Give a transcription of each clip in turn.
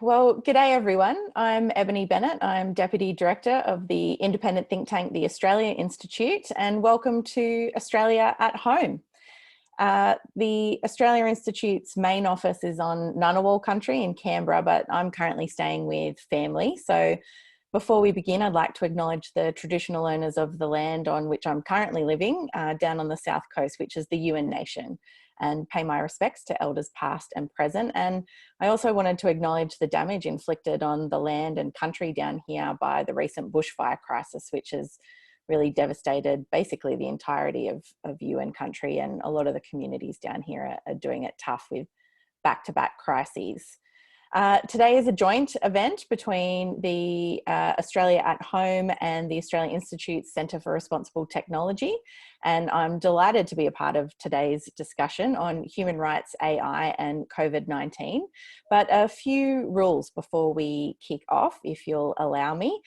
Well, g'day everyone. I'm Ebony Bennett. I'm Deputy Director of the independent think tank, the Australia Institute, and welcome to Australia at Home. The Australia Institute's main office is on Ngunnawal country in Canberra, but I'm currently staying with family. So before we begin, I'd like to acknowledge the traditional owners of the land on which I'm currently living, down on the south coast, which is the Yuin Nation, and pay my respects to elders past and present. And I also wanted to acknowledge the damage inflicted on the land and country down here by the recent bushfire crisis, which has really devastated basically the entirety of Yuin country, and a lot of the communities down here are doing it tough with back-to-back crises. Today is a joint event between the Australia at Home and the Australian Institute's Centre for Responsible Technology, and I'm delighted to be a part of today's discussion on human rights, AI and COVID-19. But a few rules before we kick off, if you'll allow me.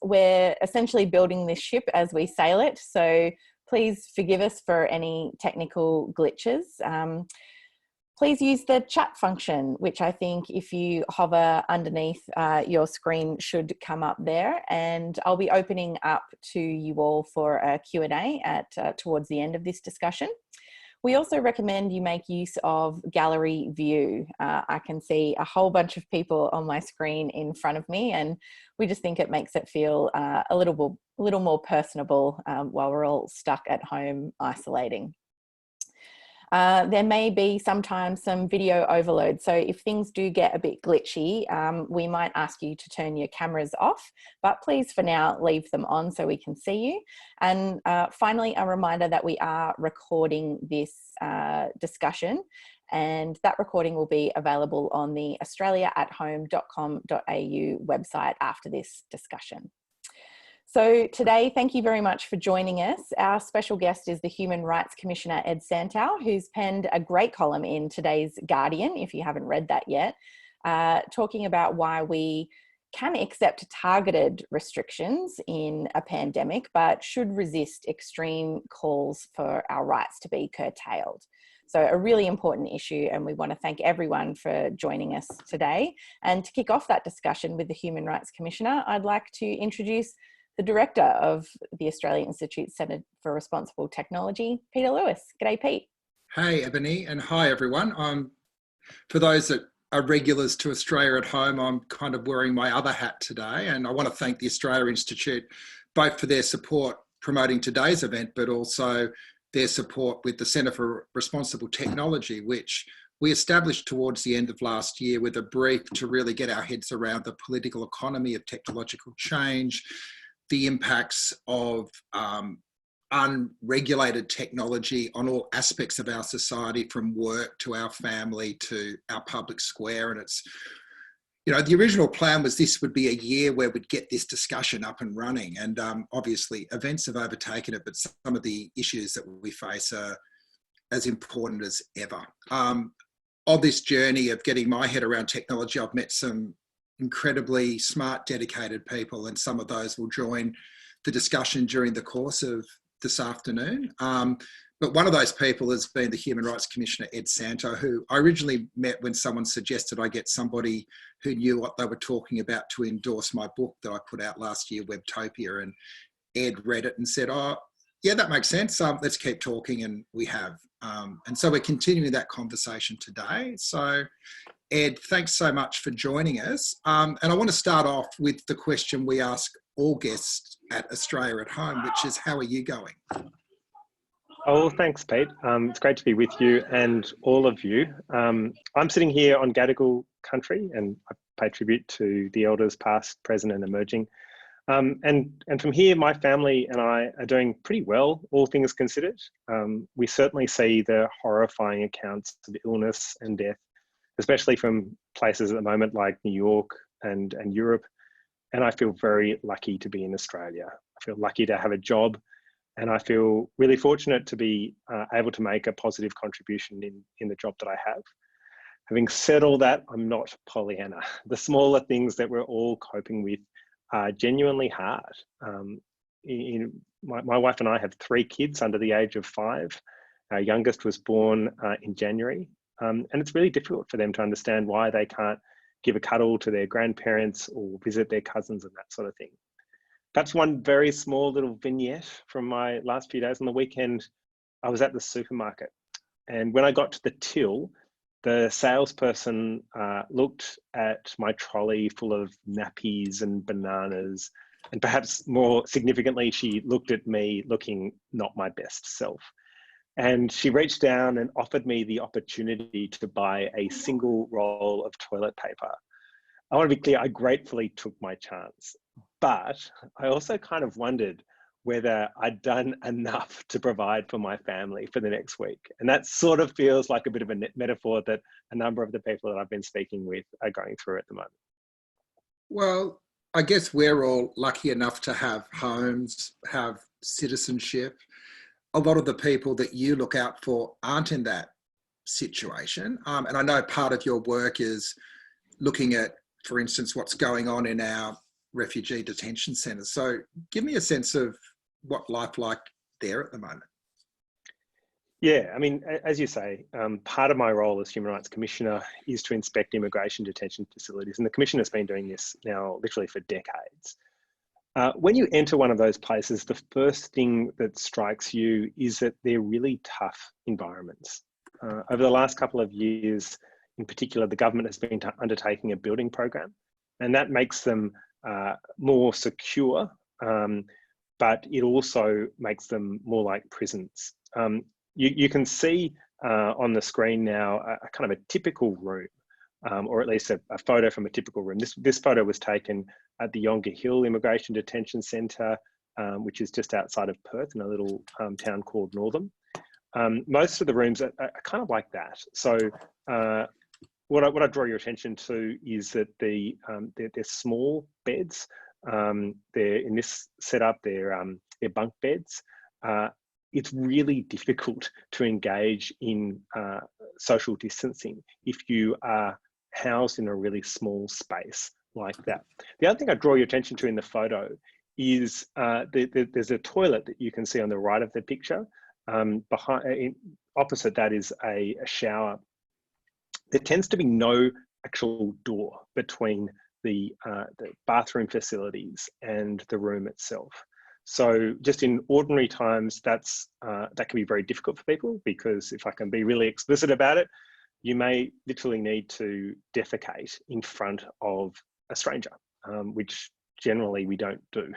We're essentially building this ship as we sail it, so please forgive us for any technical glitches. Please use the chat function, which I think if you hover underneath your screen should come up there, and I'll be opening up to you all for a Q&A towards the end of this discussion. We also recommend you make use of gallery view. I can see a whole bunch of people on my screen in front of me, and we just think it makes it feel a little more personable while we're all stuck at home isolating. There may be sometimes some video overload, so if things do get a bit glitchy, we might ask you to turn your cameras off, but please for now leave them on so we can see you. And finally, a reminder that we are recording this discussion, and that recording will be available on the australiaathome.com.au website after this discussion. So today, thank you very much for joining us. Our special guest is the Human Rights Commissioner Ed Santow, who's penned a great column in today's Guardian, if you haven't read that yet, talking about why we can accept targeted restrictions in a pandemic, but should resist extreme calls for our rights to be curtailed. So a really important issue, and we want to thank everyone for joining us today. And to kick off that discussion with the Human Rights Commissioner, I'd like to introduce the Director of the Australia Institute Centre for Responsible Technology, Peter Lewis. G'day, Pete. Hey, Ebony, and hi, everyone. For those that are regulars to Australia at Home, I'm kind of wearing my other hat today, and I want to thank the Australia Institute both for their support promoting today's event, but also their support with the Centre for Responsible Technology, which we established towards the end of last year with a brief to really get our heads around the political economy of technological change, the impacts of unregulated technology on all aspects of our society, from work to our family to our public square. And it's, you know, the original plan was this would be a year where we'd get this discussion up and running. And obviously events have overtaken it, but some of the issues that we face are as important as ever. On this journey of getting my head around technology, I've met some incredibly smart, dedicated people, and some of those will join the discussion during the course of this afternoon. But one of those people has been the Human Rights Commissioner Ed Santow, who I originally met when someone suggested I get somebody who knew what they were talking about to endorse my book that I put out last year, Webtopia, and Ed read it and said, oh, yeah, that makes sense. Let's keep talking, and we have. And so we're continuing that conversation today. So Ed, thanks so much for joining us. And I want to start off with the question we ask all guests at Australia at Home, which is, how are you going? Oh, thanks, Pete. It's great to be with you and all of you. I'm sitting here on Gadigal country, and I pay tribute to the elders past, present and emerging. And from here, my family and I are doing pretty well, all things considered. We certainly see the horrifying accounts of illness and death, especially from places at the moment like New York and Europe. And I feel very lucky to be in Australia. I feel lucky to have a job, and I feel really fortunate to be able to make a positive contribution in the job that I have. Having said all that, I'm not Pollyanna. The smaller things that we're all coping with are genuinely hard. My wife and I have 3 kids under the age of 5. Our youngest was born in January. And it's really difficult for them to understand why they can't give a cuddle to their grandparents or visit their cousins and that sort of thing. Perhaps one very small little vignette from my last few days on the weekend, I was at the supermarket, and when I got to the till, the salesperson looked at my trolley full of nappies and bananas, and perhaps more significantly, she looked at me looking not my best self. And she reached down and offered me the opportunity to buy a single roll of toilet paper. I want to be clear, I gratefully took my chance, but I also kind of wondered whether I'd done enough to provide for my family for the next week. And that sort of feels like a bit of a metaphor that a number of the people that I've been speaking with are going through at the moment. Well, I guess we're all lucky enough to have homes, have citizenship. A lot of the people that you look out for aren't in that situation. And I know part of your work is looking at, for instance, what's going on in our refugee detention centres. So give me a sense of what life like there at the moment. Yeah, I mean, as you say, part of my role as Human Rights Commissioner is to inspect immigration detention facilities. And the Commissioner's been doing this now literally for decades. When you enter one of those places, the first thing that strikes you is that they're really tough environments. Over the last couple of years, in particular, the government has been undertaking a building program, and that makes them more secure, but it also makes them more like prisons. You can see on the screen now a kind of a typical room, or at least a photo from a typical room. This photo was taken at the Yonga Hill Immigration Detention Centre, which is just outside of Perth in a little town called Northam. Most of the rooms are kind of like that. So what I draw your attention to is that they're small beds. They're in this setup, they're bunk beds. It's really difficult to engage in social distancing if you are housed in a really small space like that. The other thing I draw your attention to in the photo is there's a toilet that you can see on the right of the picture. Opposite that is a shower. There tends to be no actual door between the bathroom facilities and the room itself. So just in ordinary times, that can be very difficult for people, because if I can be really explicit about it, you may literally need to defecate in front of a stranger, which generally we don't do.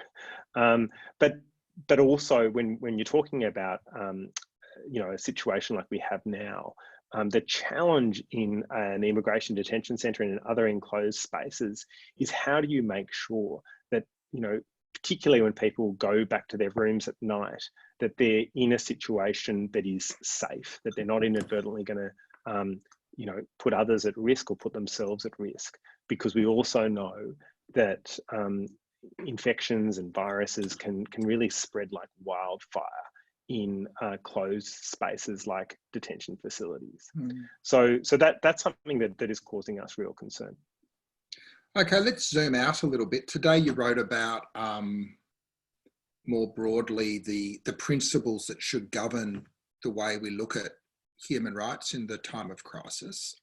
But also when you're talking about a situation like we have now, the challenge in an immigration detention centre and in other enclosed spaces is how do you make sure that, particularly when people go back to their rooms at night, that they're in a situation that is safe, that they're not inadvertently going to put others at risk or put themselves at risk, because we also know that infections and viruses can really spread like wildfire in closed spaces like detention facilities. So that's something that is causing us real concern. Okay, let's zoom out a little bit. Today you wrote about more broadly the principles that should govern the way we look at human rights in the time of crisis.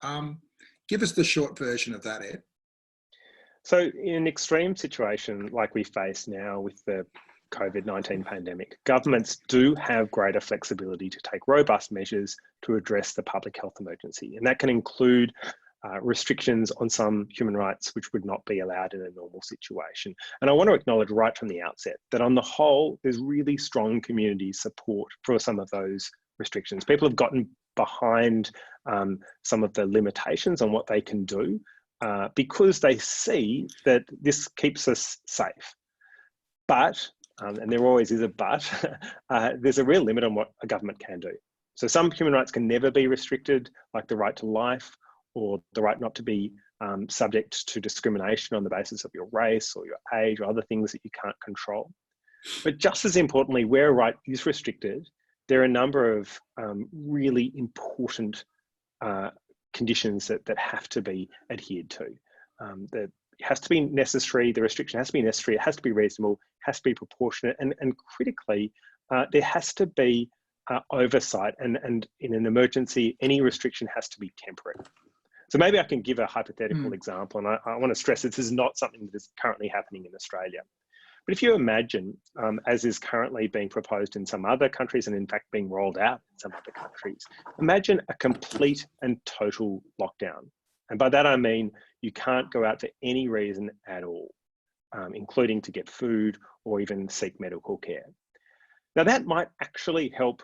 Give us the short version of that, Ed. So in an extreme situation like we face now with the COVID-19 pandemic, governments do have greater flexibility to take robust measures to address the public health emergency. And that can include restrictions on some human rights which would not be allowed in a normal situation. And I want to acknowledge right from the outset that on the whole, there's really strong community support for some of those restrictions. People have gotten behind some of the limitations on what they can do because they see that this keeps us safe. But, and there always is a but, there's a real limit on what a government can do. So some human rights can never be restricted, like the right to life, or the right not to be subject to discrimination on the basis of your race or your age or other things that you can't control. But just as importantly, where a right is restricted, there are a number of really important conditions that have to be adhered to. That it has to be necessary, the restriction has to be necessary, it has to be reasonable, has to be proportionate, and critically, there has to be oversight, and in an emergency, any restriction has to be temporary. So maybe I can give a hypothetical example, and I want to stress this is not something that is currently happening in Australia. But if you imagine, as is currently being proposed in some other countries and in fact being rolled out in some other countries, imagine a complete and total lockdown. And by that I mean you can't go out for any reason at all, including to get food or even seek medical care. Now that might actually help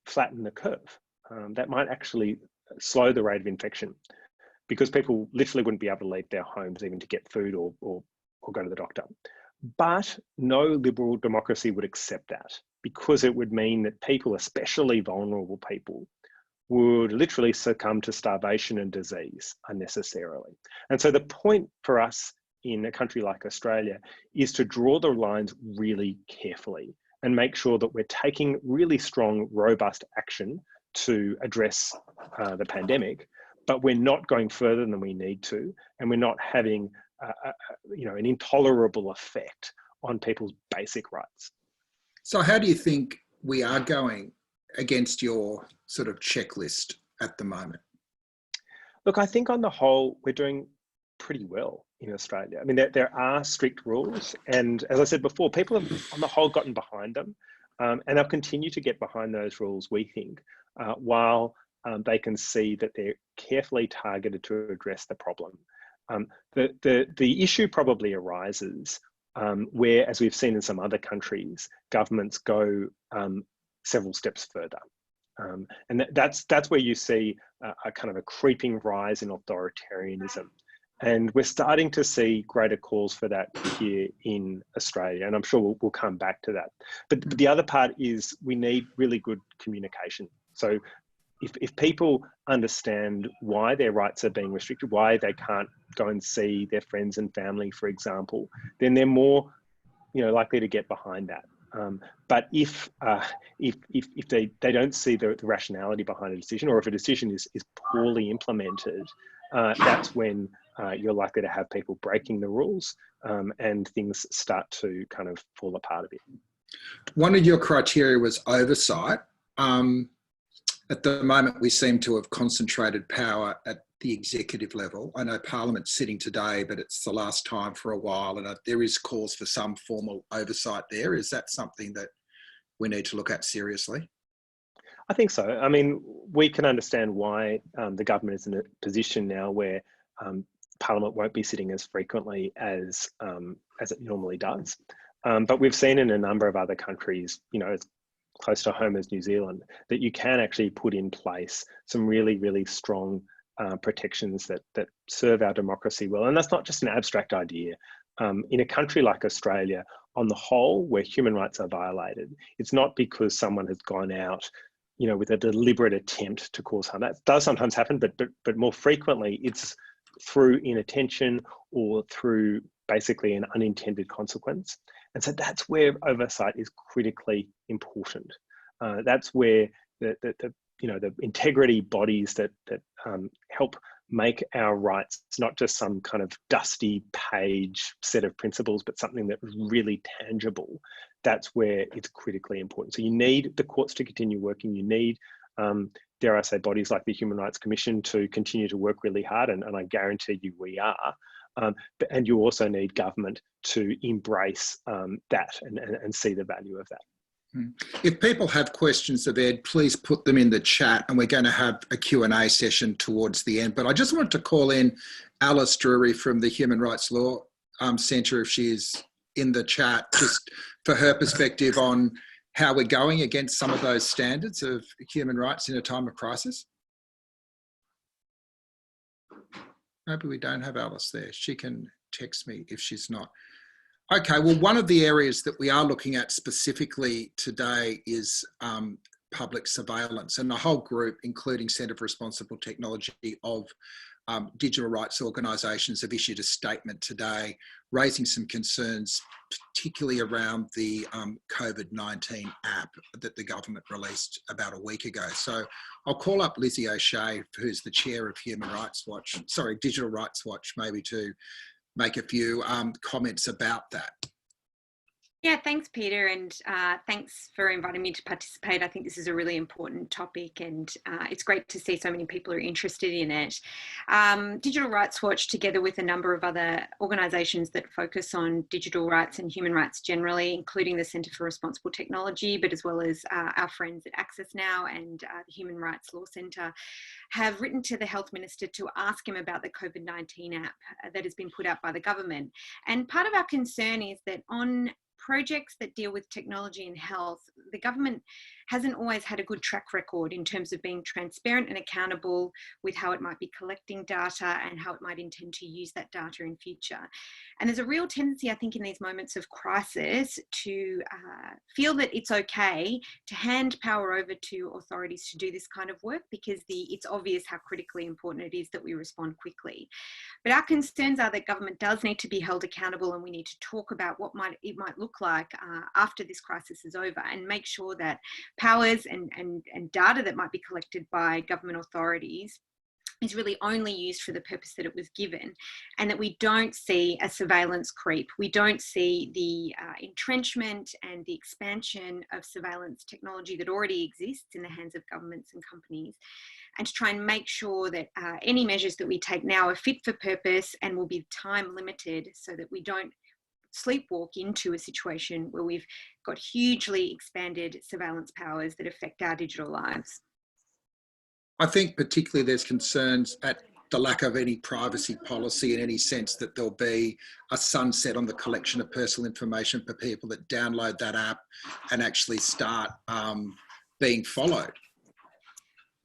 flatten the curve. That might actually slow the rate of infection, because people literally wouldn't be able to leave their homes even to get food or go to the doctor. But no liberal democracy would accept that, because it would mean that people, especially vulnerable people, would literally succumb to starvation and disease unnecessarily. And so the point for us in a country like Australia is to draw the lines really carefully and make sure that we're taking really strong, robust action to address the pandemic, but we're not going further than we need to, and we're not having an intolerable effect on people's basic rights. So how do you think we are going against your sort of checklist at the moment? Look, I think on the whole, we're doing pretty well in Australia. I mean, there are strict rules, and as I said before, people have on the whole gotten behind them, and they'll continue to get behind those rules, we think, while they can see that they're carefully targeted to address the problem. The issue probably arises where, as we've seen in some other countries, governments go several steps further. And that's where you see a kind of a creeping rise in authoritarianism. And we're starting to see greater calls for that here in Australia, and I'm sure we'll come back to that. But the other part is we need really good communication. So if people understand why their rights are being restricted, why they can't go and see their friends and family, for example, then they're more, likely to get behind that. But if they don't see the rationality behind a decision, or if a decision is poorly implemented, that's when you're likely to have people breaking the rules, and things start to kind of fall apart a bit. One of your criteria was oversight. At the moment, we seem to have concentrated power at the executive level. I know Parliament's sitting today, but it's the last time for a while, and there is calls for some formal oversight there. Is that something that we need to look at seriously? I think so. I mean, we can understand why the government is in a position now where Parliament won't be sitting as frequently as it normally does. But we've seen in a number of other countries, as close to home as New Zealand, that you can actually put in place some really, really strong protections that serve our democracy well. And that's not just an abstract idea. In a country like Australia, on the whole, where human rights are violated, it's not because someone has gone out, with a deliberate attempt to cause harm. That does sometimes happen, but more frequently, it's through inattention or through basically an unintended consequence. And so that's where oversight is critically important. That's where the integrity bodies that help make our rights not just some kind of dusty page set of principles, but something that is really tangible. That's where it's critically important. So you need the courts to continue working. You need, dare I say, bodies like the Human Rights Commission to continue to work really hard, and I guarantee you we are. And you also need government to embrace that and see the value of that. If people have questions of Ed, please put them in the chat, and we're going to have a Q&A session towards the end. But I just wanted to call in Alice Drury from the Human Rights Law Centre, if she's in the chat, just for her perspective on how we're going against some of those standards of human rights in a time of crisis. Maybe we don't have Alice there. She can text me if she's not. Okay, well, one of the areas that we are looking at specifically today is public surveillance, and a whole group, including Centre for Responsible Technology, of digital rights organisations have issued a statement today raising some concerns, particularly around the COVID-19 app that the government released about a week ago. So I'll call up Lizzie O'Shea, who's the chair of Digital Rights Watch, maybe to make a few comments about that. Yeah, thanks, Peter, and thanks for inviting me to participate. I think this is a really important topic, and it's great to see so many people are interested in it. Digital Rights Watch, together with a number of other organisations that focus on digital rights and human rights generally, including the Centre for Responsible Technology, but as well as our friends at Access Now and the Human Rights Law Centre, have written to the Health Minister to ask him about the COVID-19 app that has been put out by the government. And part of our concern is that on projects that deal with technology and health, the government hasn't always had a good track record in terms of being transparent and accountable with how it might be collecting data and how it might intend to use that data in future. And there's a real tendency, I think, in these moments of crisis to feel that it's okay to hand power over to authorities to do this kind of work, because it's obvious how critically important it is that we respond quickly. But our concerns are that government does need to be held accountable, and we need to talk about what it might look like after this crisis is over, and make sure that powers and data that might be collected by government authorities is really only used for the purpose that it was given, and that we don't see a surveillance creep. We don't see the entrenchment and the expansion of surveillance technology that already exists in the hands of governments and companies, and to try and make sure that any measures that we take now are fit for purpose and will be time limited, so that we don't sleepwalk into a situation where we've got hugely expanded surveillance powers that affect our digital lives. I think particularly there's concerns at the lack of any privacy policy in any sense that there'll be a sunset on the collection of personal information for people that download that app and actually start being followed.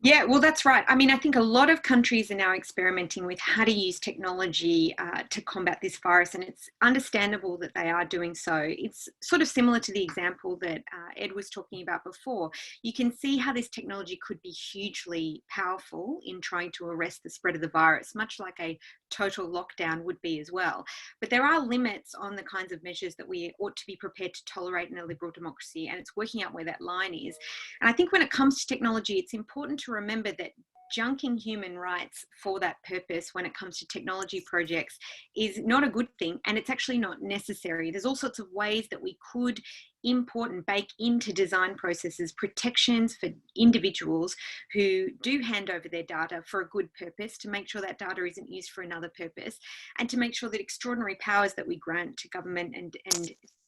Yeah, well, that's right. I mean, I think a lot of countries are now experimenting with how to use technology to combat this virus, and it's understandable that they are doing so. It's sort of similar to the example that Ed was talking about before. You can see how this technology could be hugely powerful in trying to arrest the spread of the virus, much like a total lockdown would be as well. But there are limits on the kinds of measures that we ought to be prepared to tolerate in a liberal democracy, and it's working out where that line is. And I think when it comes to technology, it's important to remember that junking human rights for that purpose when it comes to technology projects is not a good thing, and it's actually not necessary. There's all sorts of ways that we could import and bake into design processes protections for individuals who do hand over their data for a good purpose, to make sure that data isn't used for another purpose, and to make sure that extraordinary powers that we grant to government and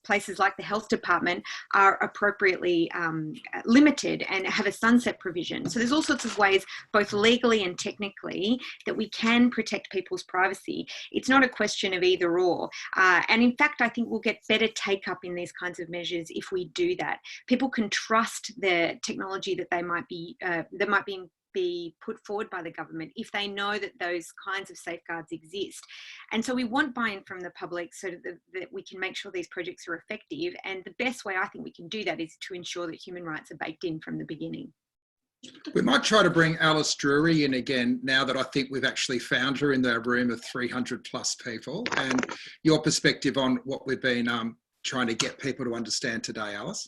places like the health department are appropriately limited and have a sunset provision. So there's all sorts of ways, both legally and technically, that we can protect people's privacy. It's not a question of either or. And in fact, I think we'll get better take up in these kinds of measures if we do that. People can trust the technology that they might be put forward by the government if they know that those kinds of safeguards exist. And so we want buy-in from the public so that we can make sure these projects are effective. And the best way I think we can do that is to ensure that human rights are baked in from the beginning. We might try to bring Alice Drury in again now that I think we've actually found her in the room of 300 plus people, and your perspective on what we've been trying to get people to understand today, Alice.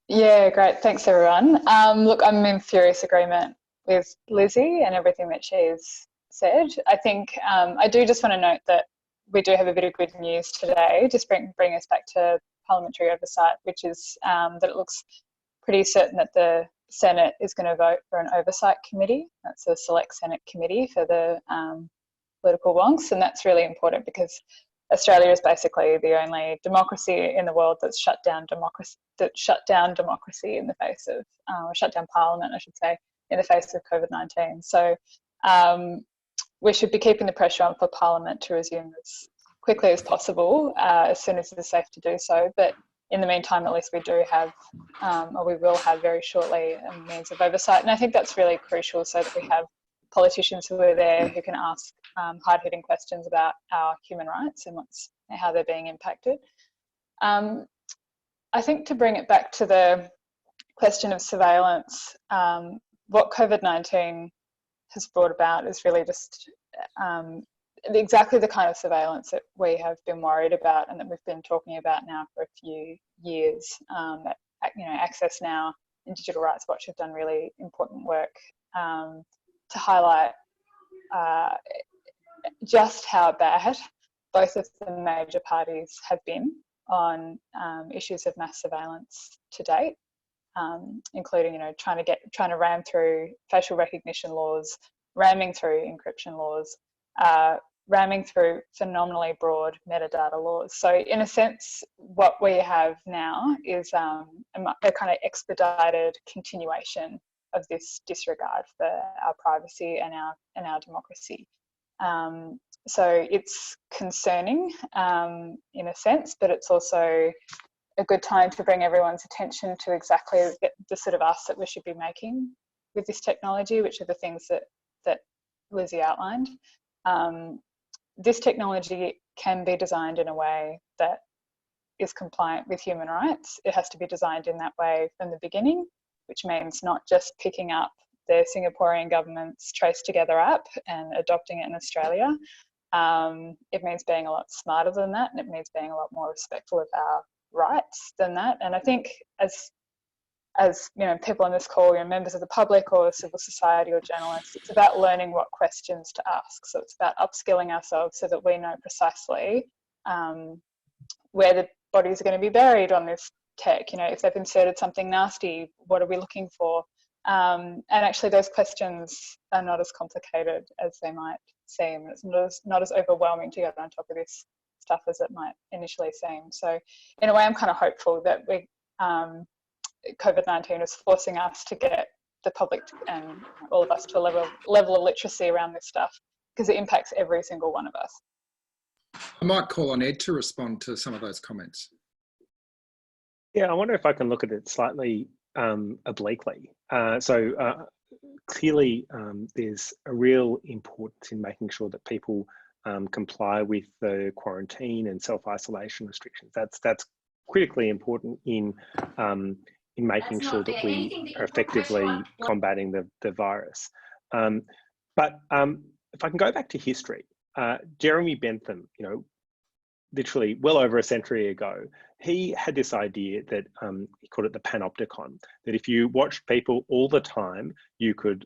Yeah, great. Thanks, everyone. Look, I'm in furious agreement with Lizzie and everything that she's said. I think I do just want to note that we do have a bit of good news today, just bring us back to parliamentary oversight, which is that it looks pretty certain that the Senate is going to vote for an oversight committee. That's a select Senate committee for the political wonks, and that's really important because Australia is basically the only democracy in the world that's shut down democracy in the face of, or shut down parliament, I should say, in the face of COVID-19. So we should be keeping the pressure on for Parliament to resume as quickly as possible, as soon as it is safe to do so. But in the meantime, at least we do have, or we will have very shortly, a means of oversight. And I think that's really crucial so that we have politicians who are there who can ask hard-hitting questions about our human rights and how they're being impacted. I think to bring it back to the question of surveillance, what COVID-19 has brought about is really just exactly the kind of surveillance that we have been worried about and that we've been talking about now for a few years. Access Now and Digital Rights Watch have done really important work to highlight just how bad both of the major parties have been on issues of mass surveillance to date, including, trying to ram through facial recognition laws, ramming through encryption laws, ramming through phenomenally broad metadata laws. So in a sense, what we have now is a kind of expedited continuation of this disregard for our privacy and our democracy. So it's concerning in a sense, but it's also a good time to bring everyone's attention to exactly the sort of ask that we should be making with this technology, which are the things that Lizzie outlined. This technology can be designed in a way that is compliant with human rights. It has to be designed in that way from the beginning, which means not just picking up the Singaporean government's Trace Together app and adopting it in Australia. It means being a lot smarter than that, and it means being a lot more respectful of our rights than that. And I think as people on this call, members of the public or civil society or journalists, it's about learning what questions to ask. So it's about upskilling ourselves so that we know precisely where the bodies are going to be buried on this tech. If they've inserted something nasty, what are we looking for? And actually those questions are not as complicated as they might seem. It's not as overwhelming to get on top of this stuff as it might initially seem. So in a way, I'm kind of hopeful that COVID-19 is forcing us to get the public and all of us to a level of literacy around this stuff, because it impacts every single one of us. I might call on Ed to respond to some of those comments. Yeah, I wonder if I can look at it slightly obliquely. Clearly, there's a real importance in making sure that people comply with the quarantine and self-isolation restrictions. That's critically important in making sure that we are effectively combating the virus. But if I can go back to history, Jeremy Bentham, literally well over a century ago, he had this idea that he called it the panopticon, that if you watched people all the time, you could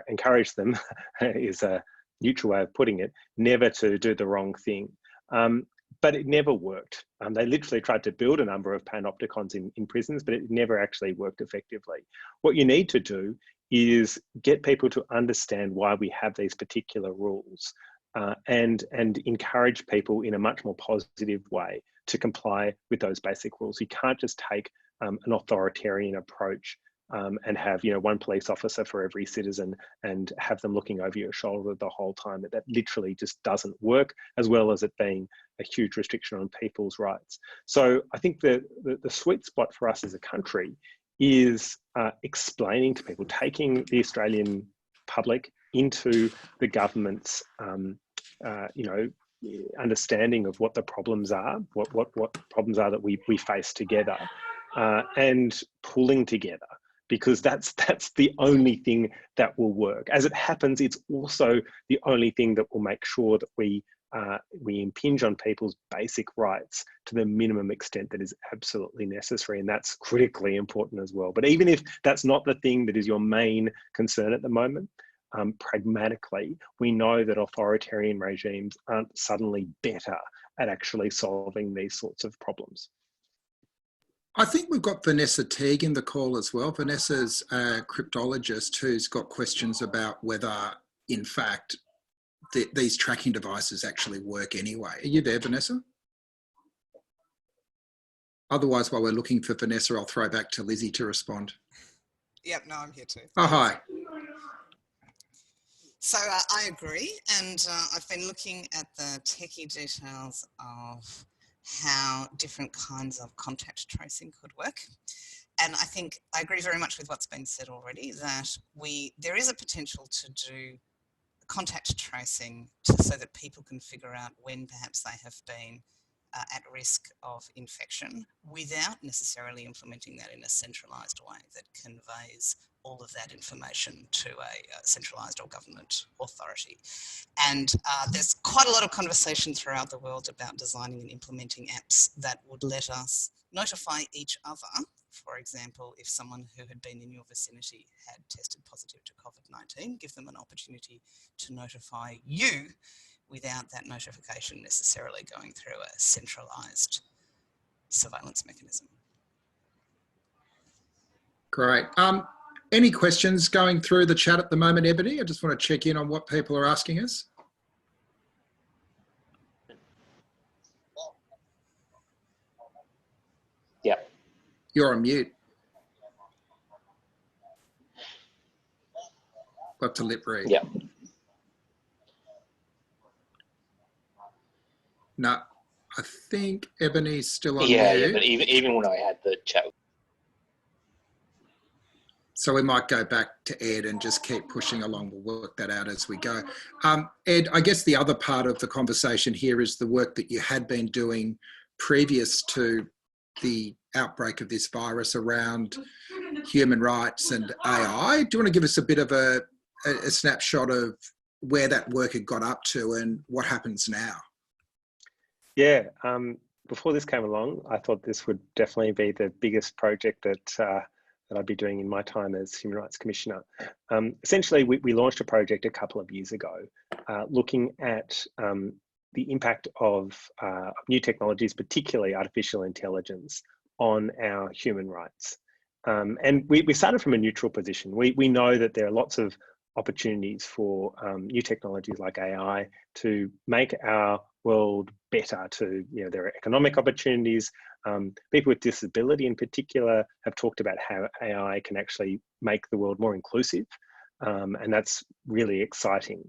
encourage them, is a neutral way of putting it, never to do the wrong thing. But it never worked. They literally tried to build a number of panopticons in prisons, but it never actually worked effectively. What you need to do is get people to understand why we have these particular rules, and encourage people in a much more positive way to comply with those basic rules. You can't just take an authoritarian approach and have one police officer for every citizen and have them looking over your shoulder the whole time. That literally just doesn't work, as well as it being a huge restriction on people's rights. So I think the sweet spot for us as a country is explaining to people, taking the Australian public into the government's understanding of what the problems are, what problems are that we face together, and pulling together, because that's the only thing that will work. As it happens, it's also the only thing that will make sure that we impinge on people's basic rights to the minimum extent that is absolutely necessary, and that's critically important as well. But even if that's not the thing that is your main concern at the moment, pragmatically, we know that authoritarian regimes aren't suddenly better at actually solving these sorts of problems. I think we've got Vanessa Teague in the call as well. Vanessa's a cryptologist who's got questions about whether, in fact, these tracking devices actually work anyway. Are you there, Vanessa? Otherwise, while we're looking for Vanessa, I'll throw back to Lizzie to respond. Yep, no, I'm here too. Oh, hi. So I agree, and I've been looking at the techie details of how different kinds of contact tracing could work. And I think I agree very much with what's been said already, that there is a potential to do contact tracing so that people can figure out when perhaps they have been at risk of infection, without necessarily implementing that in a centralised way that conveys all of that information to a centralised or government authority. And there's quite a lot of conversation throughout the world about designing and implementing apps that would let us notify each other. For example, if someone who had been in your vicinity had tested positive to COVID-19, give them an opportunity to notify you without that notification necessarily going through a centralised surveillance mechanism. Great. Any questions going through the chat at the moment, Ebony? I just want to check in on what people are asking us. Yeah. You're on mute. Got to lip read. Yeah. No, I think Ebony's still on Yeah, mute. yeah, but even when I had the chat. So we might go back to Ed and just keep pushing along. We'll work that out as we go. Ed, I guess the other part of the conversation here is the work that you had been doing previous to the outbreak of this virus around human rights and AI. Do you want to give us a bit of a snapshot of where that work had got up to and what happens now? Yeah, before this came along, I thought this would definitely be the biggest project that I'd be doing in my time as Human Rights Commissioner. Essentially, we launched a project a couple of years ago looking at the impact of new technologies, particularly artificial intelligence, on our human rights. And we started from a neutral position. We know that there are lots of opportunities for new technologies like AI to make our world better. There are economic opportunities. People with disability in particular have talked about how AI can actually make the world more inclusive. And that's really exciting.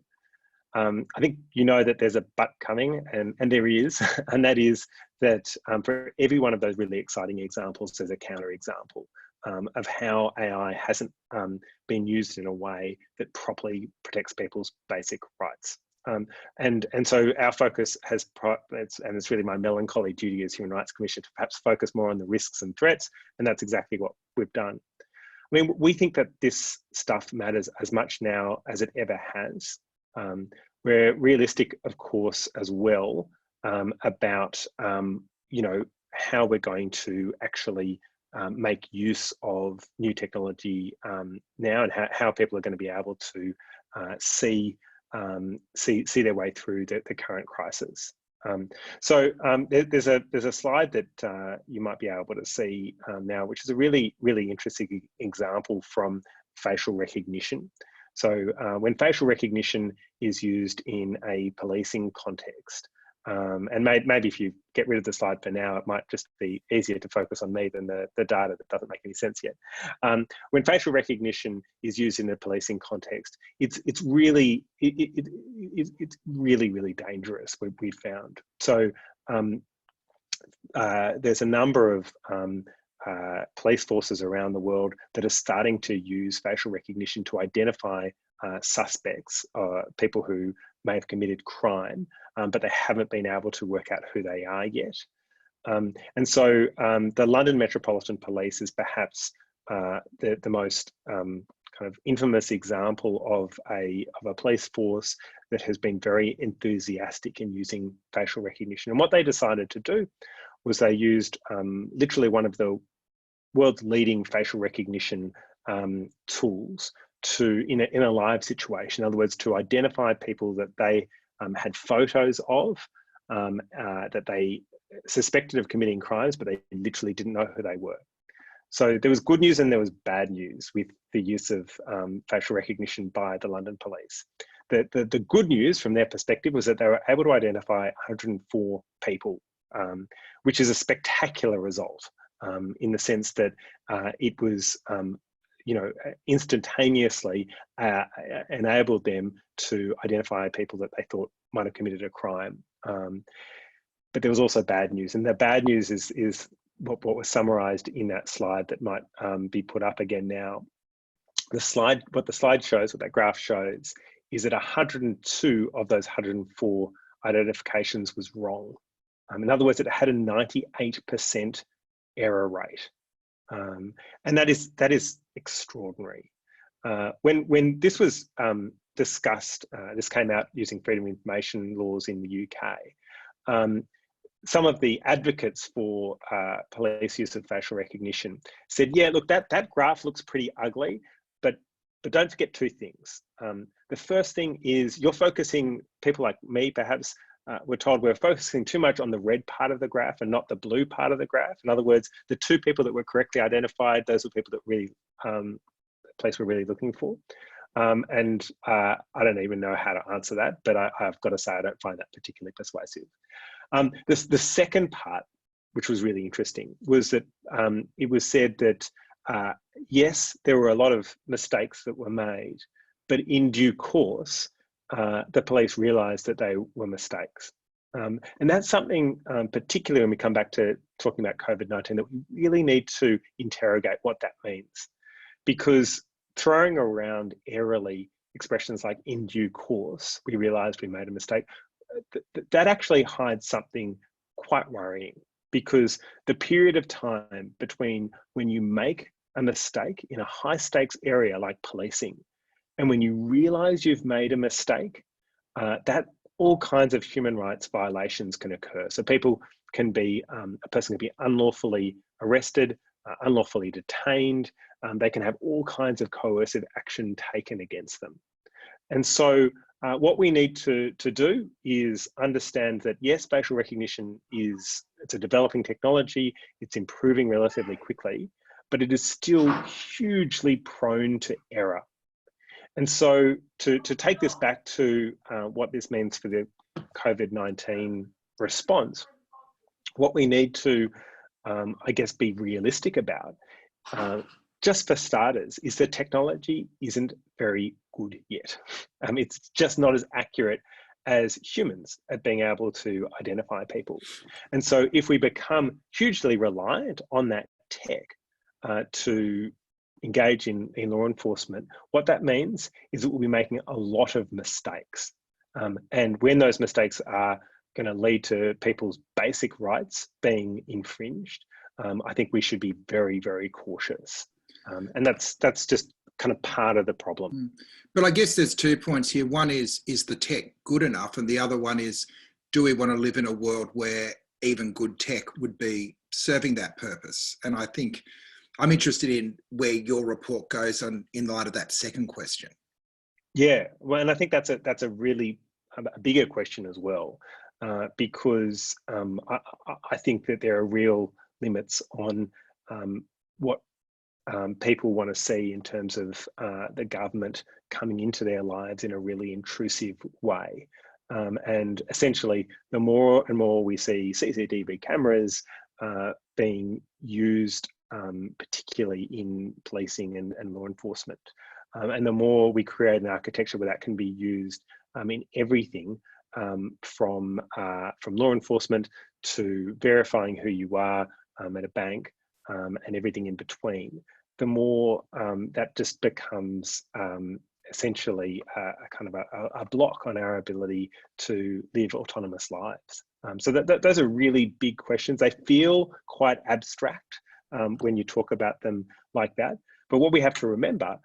I think you know that there's a but coming, and there is, and that is that for every one of those really exciting examples, there's a counterexample of how AI hasn't been used in a way that properly protects people's basic rights. And so our focus has, and it's really my melancholy duty as Human Rights Commissioner to perhaps focus more on the risks and threats, and that's exactly what we've done. I mean, we think that this stuff matters as much now as it ever has. We're realistic, of course, as well about how we're going to actually make use of new technology now, and how people are going to be able to see their way through the current crisis. There's a slide that you might be able to see now, which is a really, really interesting example from facial recognition. So when facial recognition is used in a policing context, and maybe if you get rid of the slide for now, it might just be easier to focus on me than the data that doesn't make any sense yet. When facial recognition is used in a policing context, it's really really dangerous. We've found. So there's a number of police forces around the world that are starting to use facial recognition to identify suspects, people who may have committed crime, but they haven't been able to work out who they are yet. And so the London Metropolitan Police is perhaps the most kind of infamous example of a police force that has been very enthusiastic in using facial recognition. And what they decided to do was they used literally one of the world's leading facial recognition tools in a live situation. In other words, to identify people that they had photos of, that they suspected of committing crimes, but they literally didn't know who they were. So there was good news and there was bad news with the use of facial recognition by the London police. The good news from their perspective was that they were able to identify 104 people, which is a spectacular result in the sense that it was, instantaneously enabled them to identify people that they thought might have committed a crime. But there was also bad news, and the bad news is what was summarized in that slide that might be put up again now. What the slide shows, what that graph shows, is that 102 of those 104 identifications was wrong. In other words, it had a 98% error rate. And that is extraordinary. When this was discussed, this came out using freedom of information laws in the UK. Some of the advocates for police use of facial recognition said, yeah, look, that graph looks pretty ugly, but don't forget two things. The first thing is you're focusing, people like me perhaps, we're told we're focusing too much on the red part of the graph and not the blue part of the graph. In other words, the 2 people that were correctly identified, those are people that really, the place we're really looking for. And I don't even know how to answer that, but I've got to say I don't find that particularly persuasive. The second part, which was really interesting, was that it was said that, yes, there were a lot of mistakes that were made, but in due course, the police realised that they were mistakes. And that's something, particularly when we come back to talking about COVID-19, that we really need to interrogate what that means. Because throwing around airily expressions like in due course, we realised we made a mistake, that actually hides something quite worrying, because the period of time between when you make a mistake in a high stakes area like policing and when you realise you've made a mistake, that all kinds of human rights violations can occur. So people can be, a person can be unlawfully arrested, unlawfully detained, they can have all kinds of coercive action taken against them. And so what we need to do is understand that, yes, facial recognition it's a developing technology, it's improving relatively quickly, but it is still hugely prone to error. And so to take this back to what this means for the COVID-19 response, what we need to, I guess, be realistic about, just for starters, is that technology isn't very good yet. It's just not as accurate as humans at being able to identify people. And so if we become hugely reliant on that tech to engage in law enforcement, what that means is that we'll be making a lot of mistakes. And when those mistakes are going to lead to people's basic rights being infringed, I think we should be very, very cautious. And that's just kind of part of the problem. But I guess there's 2 points here. One is the tech good enough? And the other one is, do we want to live in a world where even good tech would be serving that purpose? And I think I'm interested in where your report goes on in light of that second question. Yeah, well, and I think that's a really a bigger question as well, because I think that there are real limits on what people want to see in terms of the government coming into their lives in a really intrusive way. And essentially, the more and more we see CCTV cameras being used, particularly in policing and law enforcement, and the more we create an architecture where that can be used in everything, from law enforcement to verifying who you are at a bank, and everything in between, the more that just becomes essentially a kind of a block on our ability to live autonomous lives. So those are really big questions. They feel quite abstract when you talk about them like that. But what we have to remember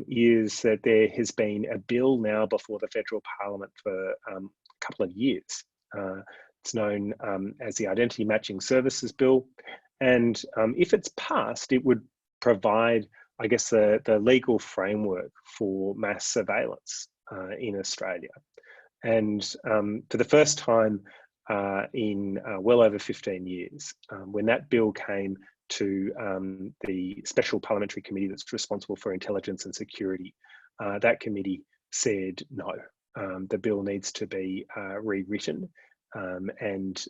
is that there has been a bill now before the federal parliament for a couple of years. It's known as the Identity Matching Services Bill. And if it's passed, it would provide, I guess, the legal framework for mass surveillance in Australia. And for the first time in well over 15 years, when that bill came to the Special Parliamentary Committee that's responsible for intelligence and security, that committee said no, the bill needs to be rewritten and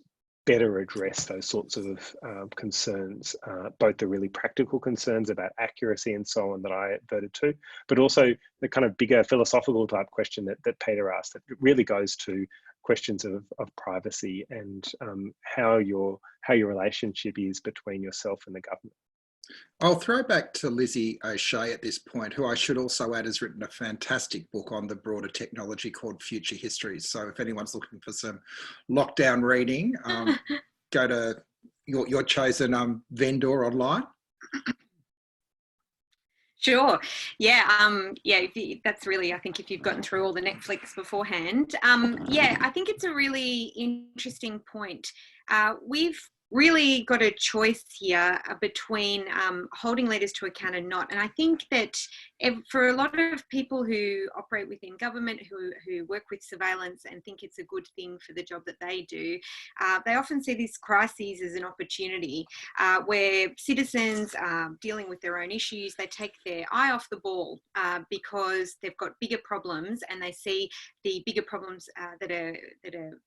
better address those sorts of concerns, both the really practical concerns about accuracy and so on that I adverted to, but also the kind of bigger philosophical type question that Peter asked, that really goes to questions of privacy and how your relationship is between yourself and the government. I'll throw back to Lizzie O'Shea at this point, who I should also add has written a fantastic book on the broader technology called Future Histories. So if anyone's looking for some lockdown reading, go to your chosen vendor online. Sure. Yeah. That's really, I think if you've gotten through all the Netflix beforehand, yeah, I think it's a really interesting point. We've really got a choice here between holding leaders to account and not. And I think that for a lot of people who operate within government, who work with surveillance and think it's a good thing for the job that they do, they often see these crises as an opportunity where citizens dealing with their own issues, they take their eye off the ball because they've got bigger problems and they see the bigger problems that are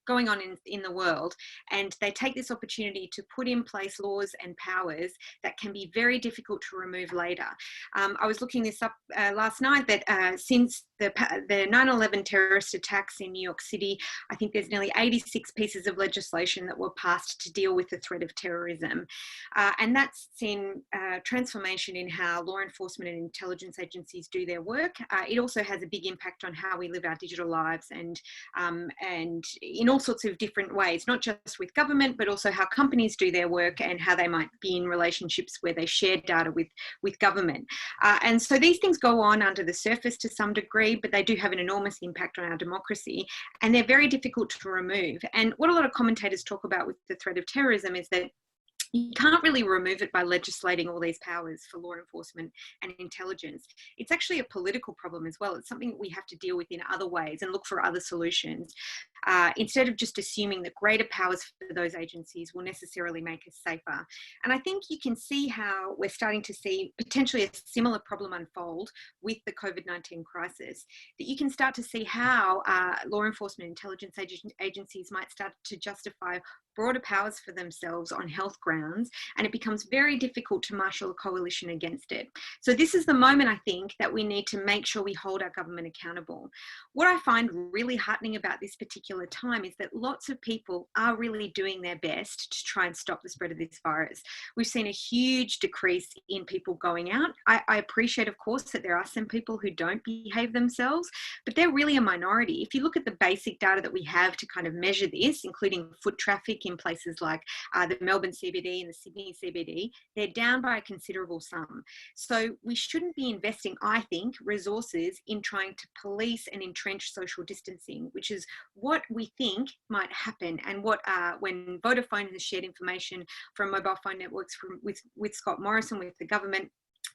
going on in the world, and they take this opportunity to put in place laws and powers that can be very difficult to remove later. I was looking this up last night that since the 9/11 terrorist attacks in New York City, I think there's nearly 86 pieces of legislation that were passed to deal with the threat of terrorism. And that's seen transformation in how law enforcement and intelligence agencies do their work. It also has a big impact on how we live our digital lives and in all sorts of different ways, not just with government, but also how companies do their work and how they might be in relationships where they share data with government. And so these things go on under the surface to some degree, but they do have an enormous impact on our democracy, and they're very difficult to remove. And what a lot of commentators talk about with the threat of terrorism is that you can't really remove it by legislating all these powers for law enforcement and intelligence. It's actually a political problem as well. It's something that we have to deal with in other ways and look for other solutions. Instead of just assuming that greater powers for those agencies will necessarily make us safer. And I think you can see how we're starting to see potentially a similar problem unfold with the COVID-19 crisis, that you can start to see how law enforcement and intelligence agencies might start to justify broader powers for themselves on health grounds, and it becomes very difficult to marshal a coalition against it. So this is the moment, I think, that we need to make sure we hold our government accountable. What I find really heartening about this particular time is that lots of people are really doing their best to try and stop the spread of this virus. We've seen a huge decrease in people going out. I appreciate, of course, that there are some people who don't behave themselves, but they're really a minority. If you look at the basic data that we have to kind of measure this, including foot traffic in places like the Melbourne CBD and the Sydney CBD, they're down by a considerable sum. So we shouldn't be investing, I think, resources in trying to police and entrench social distancing, which is what we think might happen, and what when Vodafone has shared information from mobile phone networks with Scott Morrison, with the government,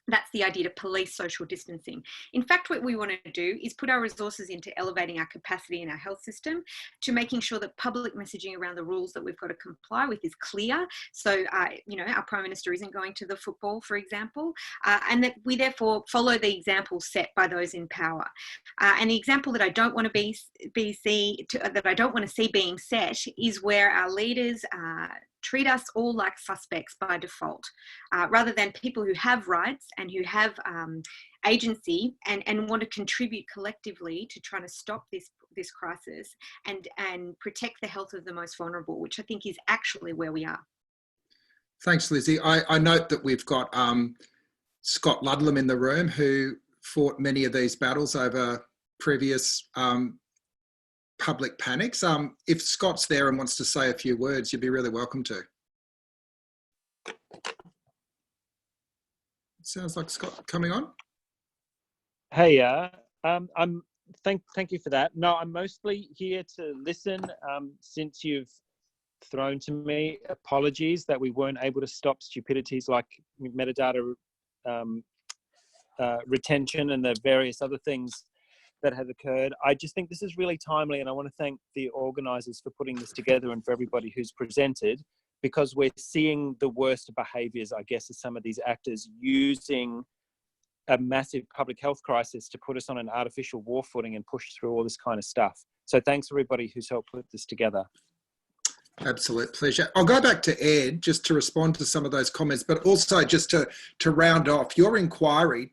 that's the idea, to police social distancing. In fact, what we want to do is put our resources into elevating our capacity in our health system, to making sure that public messaging around the rules that we've got to comply with is clear. So, our Prime Minister isn't going to the football, for example, and that we therefore follow the example set by those in power. And the example that I don't want to see being set is where our leaders treat us all like suspects by default, rather than people who have rights and who have agency and want to contribute collectively to trying to stop this crisis and protect the health of the most vulnerable, which I think is actually where we are. Thanks, Lizzie. I note that we've got Scott Ludlam in the room, who fought many of these battles over previous public panics. If Scott's there and wants to say a few words, you'd be really welcome to. Sounds like Scott coming on. Hey, thank you for that. No, I'm mostly here to listen. Since you've thrown to me apologies that we weren't able to stop stupidities like metadata retention and the various other things that have occurred. I just think this is really timely, and I want to thank the organisers for putting this together and for everybody who's presented, because we're seeing the worst behaviours, I guess, of some of these actors using a massive public health crisis to put us on an artificial war footing and push through all this kind of stuff. So thanks everybody who's helped put this together. Absolute pleasure. I'll go back to Ed just to respond to some of those comments, but also just to round off your inquiry.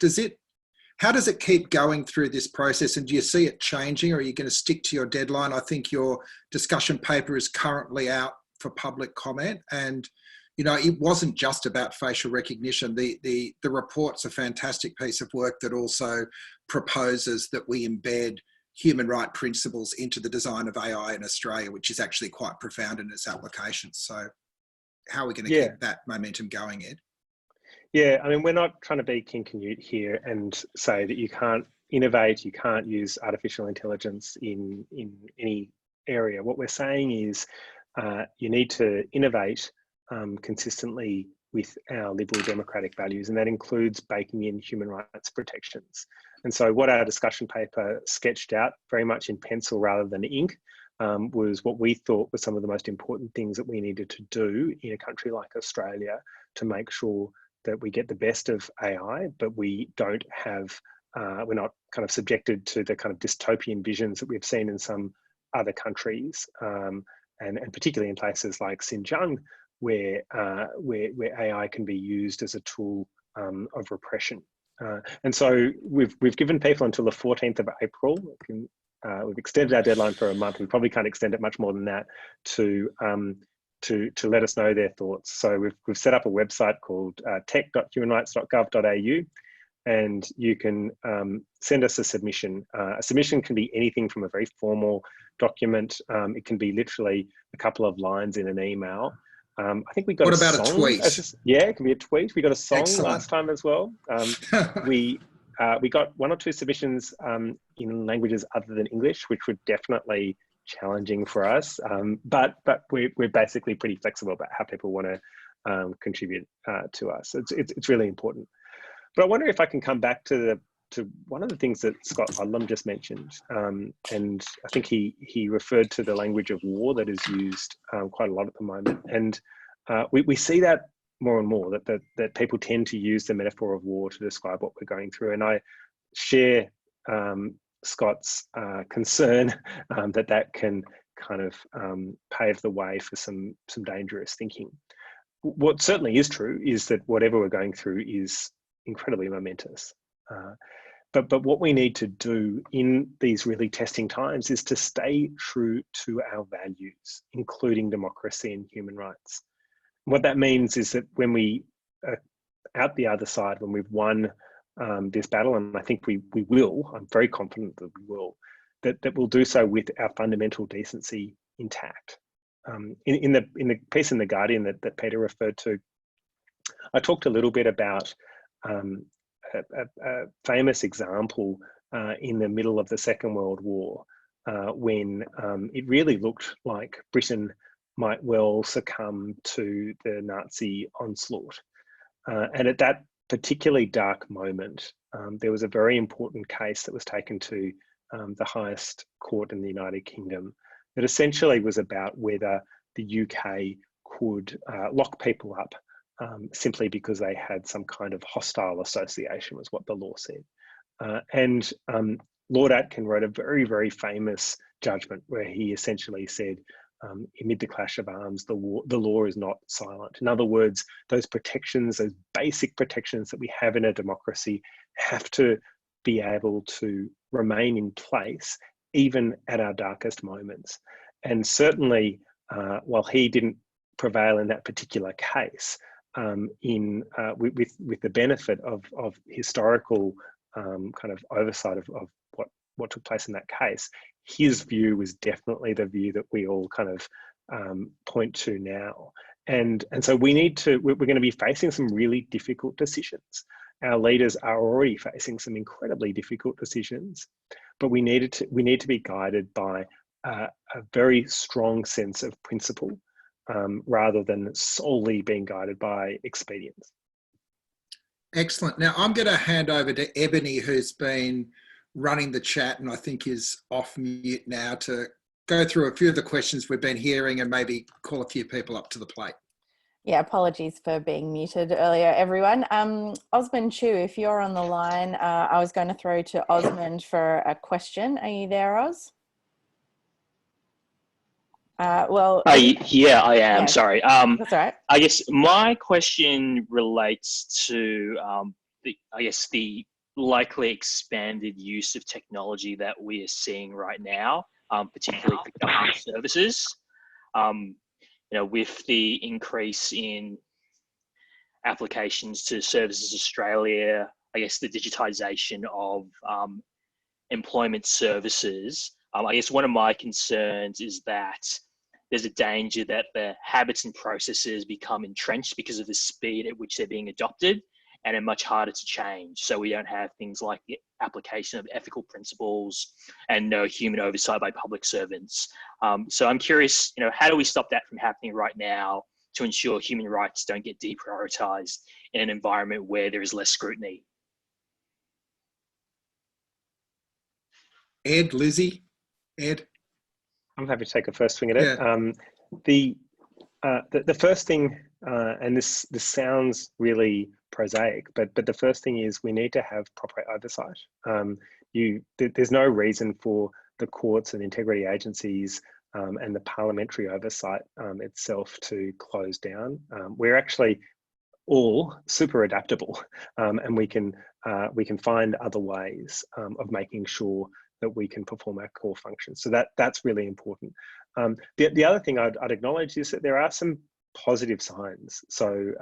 How does it keep going through this process, and do you see it changing, or are you going to stick to your deadline? I think your discussion paper is currently out for public comment, and it wasn't just about facial recognition. The report's a fantastic piece of work that also proposes that we embed human right principles into the design of AI in Australia, which is actually quite profound in its applications. So how are we going to keep that momentum going, Ed? Yeah, I mean, we're not trying to be King Canute here and say that you can't innovate, you can't use artificial intelligence in any area. What we're saying is you need to innovate consistently with our liberal democratic values, and that includes baking in human rights protections. And so what our discussion paper sketched out very much in pencil rather than ink was what we thought were some of the most important things that we needed to do in a country like Australia to make sure that we get the best of AI, but we don't have, we're not kind of subjected to the kind of dystopian visions that we've seen in some other countries, and particularly in places like Xinjiang, where AI can be used as a tool of repression. And so we've given people until the 14th of April. We've extended our deadline for a month. We probably can't extend it much more than that to let us know their thoughts. So we've set up a website called tech.humanrights.gov.au, and you can send us a submission. A submission can be anything from a very formal document. It can be literally a couple of lines in an email. I think we got what a about song. a tweet? Yeah, it can be a tweet. We got a song Excellent. last time as well. We got 1 or 2 submissions in languages other than English, which were definitely challenging for us. But we're basically pretty flexible about how people want to contribute to us. It's really important. But I wonder if I can come back to one of the things that Scott Odlum just mentioned, and I think he referred to the language of war that is used quite a lot at the moment, and we see that more and more, that people tend to use the metaphor of war to describe what we're going through, and I share Scott's concern that can kind of pave the way for some dangerous thinking. What certainly is true is that whatever we're going through is incredibly momentous. But what we need to do in these really testing times is to stay true to our values, including democracy and human rights. What that means is that when we are out the other side, when we've won this battle, and I think we will, I'm very confident that we will, that we'll do so with our fundamental decency intact. In the piece in The Guardian that Peter referred to, I talked a little bit about a famous example in the middle of the Second World War, when it really looked like Britain might well succumb to the Nazi onslaught. And at that particularly dark moment, there was a very important case that was taken to the highest court in the United Kingdom that essentially was about whether the UK could lock people up simply because they had some kind of hostile association, was what the law said. And Lord Atkin wrote a very, very famous judgment where he essentially said, amid the clash of arms, the law is not silent. In other words, those protections, those basic protections that we have in a democracy have to be able to remain in place even at our darkest moments. And certainly, while he didn't prevail in that particular case, with the benefit of historical kind of oversight of what took place in that case, his view was definitely the view that we all kind of point to now. And so we're going to be facing some really difficult decisions. Our leaders are already facing some incredibly difficult decisions, but we need to be guided by a very strong sense of principle, rather than solely being guided by expedience. Excellent. Now I'm going to hand over to Ebony, who's been running the chat and I think is off mute now, to go through a few of the questions we've been hearing and maybe call a few people up to the plate. Yeah, apologies for being muted earlier, everyone. Osmond Chu, if you're on the line, I was going to throw to Osmond for a question. Are you there, Oz? Yeah, I am. Yeah, sorry. that's all right. I guess my question relates to the likely expanded use of technology that we are seeing right now, particularly for government services. With the increase in applications to Services Australia, I guess the digitisation of employment services, I guess one of my concerns is that there's a danger that the habits and processes become entrenched because of the speed at which they're being adopted and are much harder to change. So we don't have things like the application of ethical principles and no human oversight by public servants. So I'm curious, how do we stop that from happening right now? to ensure human rights don't get deprioritised in an environment where there is less scrutiny? Ed, Lizzie, Ed? I'm happy to take a first swing at it. The first thing, and this sounds really prosaic, but the first thing is we need to have proper oversight. There's no reason for the courts and integrity agencies and the parliamentary oversight itself to close down. We're actually all super adaptable, and we can find other ways of making sure that we can perform our core functions. So that's really important. The other thing I'd acknowledge is that there are some positive signs. So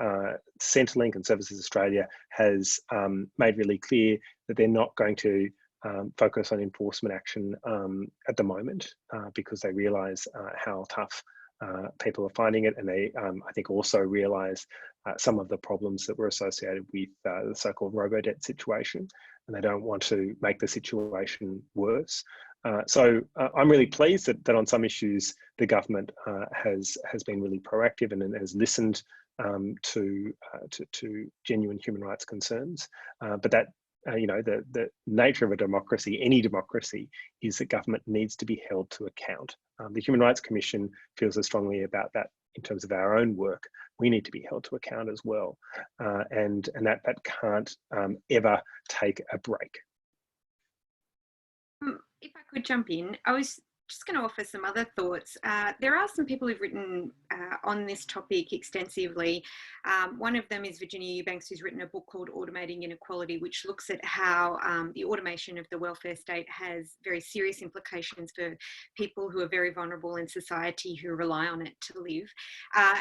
Centrelink and Services Australia has made really clear that they're not going to focus on enforcement action at the moment because they realise how tough people are finding it, and they I think also realise some of the problems that were associated with the so-called robo-debt situation, and they don't want to make the situation worse. So I'm really pleased that on some issues the government has been really proactive and has listened to genuine human rights concerns. But that the nature of a democracy, any democracy, is that government needs to be held to account. The Human Rights Commission feels as strongly about that in terms of our own work. We need to be held to account as well, and that can't ever take a break. If I could jump in, I was just going to offer some other thoughts. There are some people who've written on this topic extensively. One of them is Virginia Eubanks, who's written a book called Automating Inequality, which looks at how the automation of the welfare state has very serious implications for people who are very vulnerable in society who rely on it to live.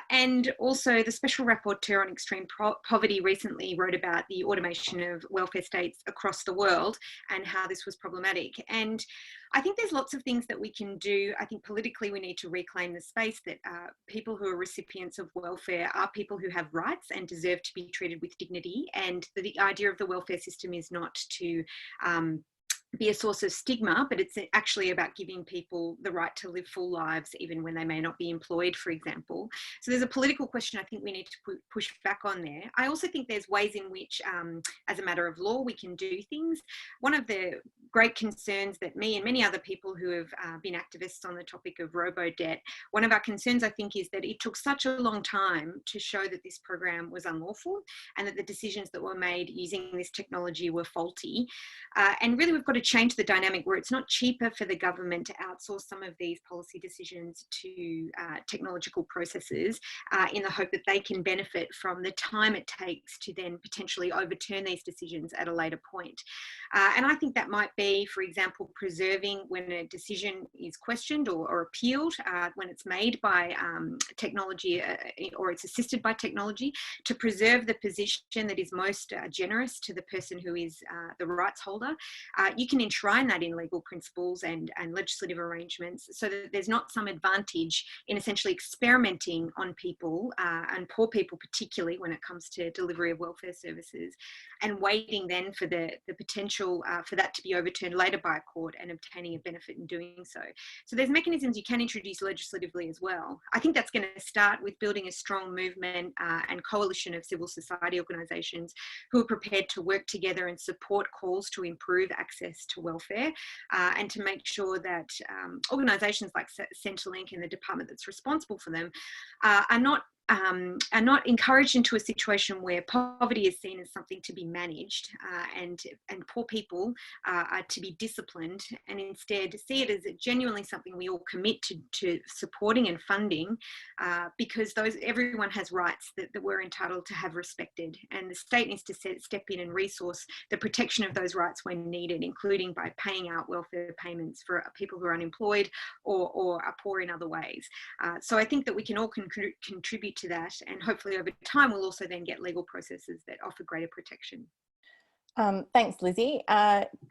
And also the Special Rapporteur on Extreme Poverty recently wrote about the automation of welfare states across the world and how this was problematic. And I think there's lots of things that we can do. I think politically we need to reclaim the space that people who are recipients of welfare are people who have rights and deserve to be treated with dignity. And the idea of the welfare system is not to be a source of stigma, but it's actually about giving people the right to live full lives even when they may not be employed, for example. So there's a political question I think we need to push back on there. I also think there's ways in which, as a matter of law, we can do things. One of the great concerns that me and many other people who have been activists on the topic of robo-debt, one of our concerns I think is that it took such a long time to show that this program was unlawful and that the decisions that were made using this technology were faulty. And really we've got to change the dynamic where it's not cheaper for the government to outsource some of these policy decisions to technological processes in the hope that they can benefit from the time it takes to then potentially overturn these decisions at a later point. And I think that might be, for example, preserving when a decision is questioned or appealed, when it's made by technology or it's assisted by technology, to preserve the position that is most generous to the person who is the rights holder. You can enshrine that in legal principles and legislative arrangements so that there's not some advantage in essentially experimenting on people and poor people particularly when it comes to delivery of welfare services, and waiting then for the potential for that to be overturned later by a court and obtaining a benefit in doing so. So there's mechanisms you can introduce legislatively as well. I think that's going to start with building a strong movement and coalition of civil society organisations who are prepared to work together and support calls to improve access to welfare and to make sure that organisations like Centrelink and the department that's responsible for them are not encouraged into a situation where poverty is seen as something to be managed and poor people are to be disciplined, and instead see it as genuinely something we all commit to supporting and funding because everyone has rights that we're entitled to have respected, and the state needs to step in and resource the protection of those rights when needed, including by paying out welfare payments for people who are unemployed or are poor in other ways. So I think that we can all contribute to that, and hopefully over time we'll also then get legal processes that offer greater protection. Thanks, Lizzie.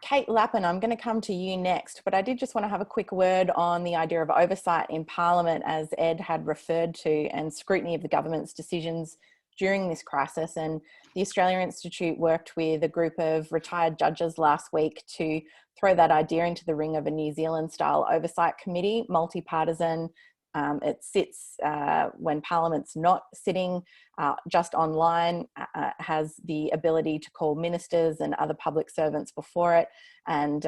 Kate Lappin, I'm going to come to you next, but I did just want to have a quick word on the idea of oversight in Parliament, as Ed had referred to, and scrutiny of the government's decisions during this crisis. And the Australia Institute worked with a group of retired judges last week to throw that idea into the ring of a New Zealand style oversight committee, multi-partisan, It sits when Parliament's not sitting just online, has the ability to call ministers and other public servants before it, and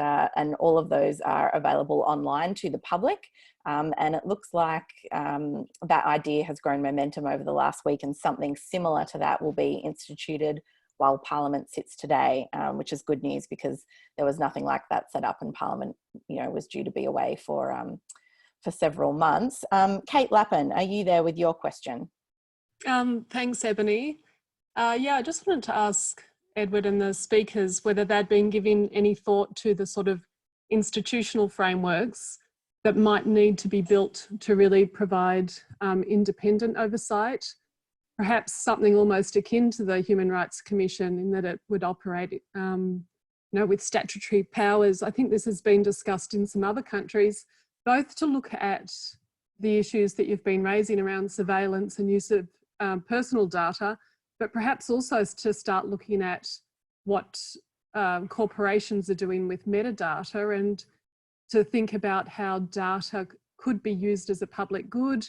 all of those are available online to the public. And it looks like that idea has grown momentum over the last week, and something similar to that will be instituted while Parliament sits today, which is good news because there was nothing like that set up, and Parliament, was due to be away for several months. Kate Lappin, are you there with your question? Thanks, Ebony. Yeah, I just wanted to ask Edward and the speakers whether they'd been giving any thought to the sort of institutional frameworks that might need to be built to really provide independent oversight, perhaps something almost akin to the Human Rights Commission in that it would operate with statutory powers. I think this has been discussed in some other countries, both to look at the issues that you've been raising around surveillance and use of personal data, but perhaps also to start looking at what corporations are doing with metadata, and to think about how data could be used as a public good,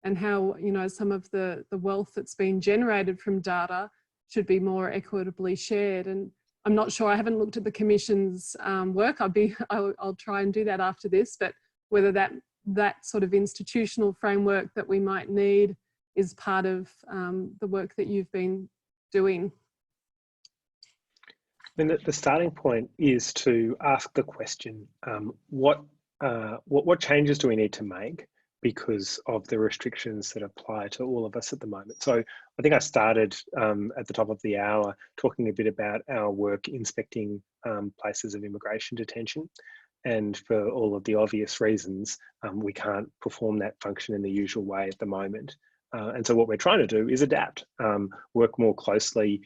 and how some of the wealth that's been generated from data should be more equitably shared. And I'm not sure, I haven't looked at the Commission's work. I'll try and do that after this, but whether that sort of institutional framework that we might need is part of the work that you've been doing. And the starting point is to ask the question, what changes do we need to make because of the restrictions that apply to all of us at the moment? So I think I started at the top of the hour talking a bit about our work inspecting places of immigration detention. And for all of the obvious reasons, we can't perform that function in the usual way at the moment. And so what we're trying to do is adapt, work more closely